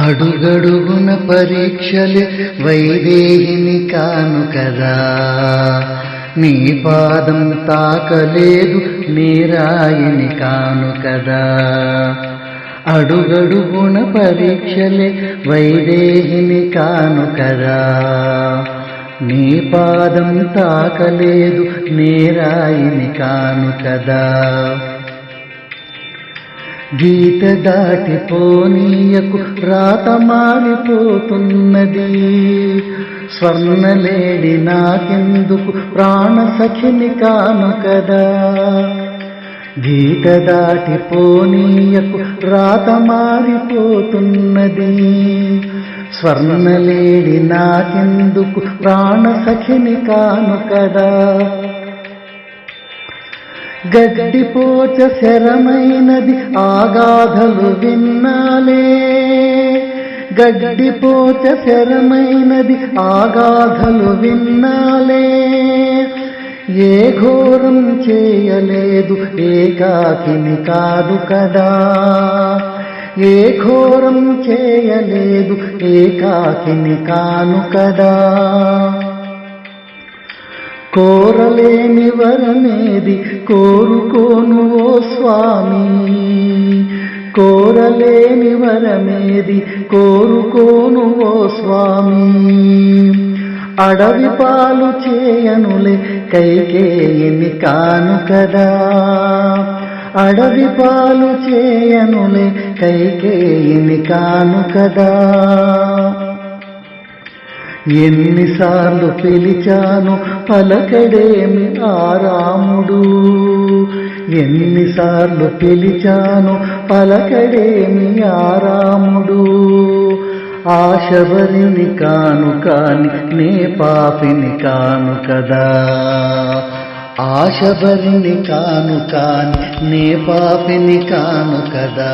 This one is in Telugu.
అడుగడుగున పరీక్షలే వైదేహిని కాను కదా, నీ పాదం తాకలేదు నీరాయిని కాను కదా. అడుగడుగున పరీక్షలే వైదేహిని కాను కదా, నీ పాదం తాకలేదు నీరాయిని కాను కదా. గీత దాటిపోనీయకు రాత మారిపోతున్నది, స్వర్ణలేడి నాకెందుకు ప్రాణసఖిని కాను కదా. గీత దాటిపోనీయకు రాత మారిపోతున్నది, స్వర్ణలేడి నాకెందుకు ప్రాణసఖిని కాను కదా. గడ్డిపోచ శరమైనది ఆగాధలు విన్నాలే, గడ్డిపోచ శరమైనది ఆగాధలు విన్నాలే. ఏ ఘోరం చేయలేదు ఏకాకిని కాదు కదా, ఏ ఘోరం చేయలేదు ఏకాకిని కాను కదా. కోరలేని వరమేది కోరుకోను ఓ స్వామి, కోరలేని వరమేది కోరుకోను ఓ స్వామి. అడవి పాలు చేయనులే కైకేయిని కాను కదా, అడవి పాలు చేయనులే కైకేయిని కాను కదా. ఎన్నిసార్లు పిలిచాను పలకడేమి ఆ రాముడు, ఎన్నిసార్లు పిలిచాను పలకడేమి ఆ రాముడు. ఆశబరిని కాను కాని నే పాపిని కాను కదా, ఆశబరిని కాను కాని నే పాపిని కాను కదా.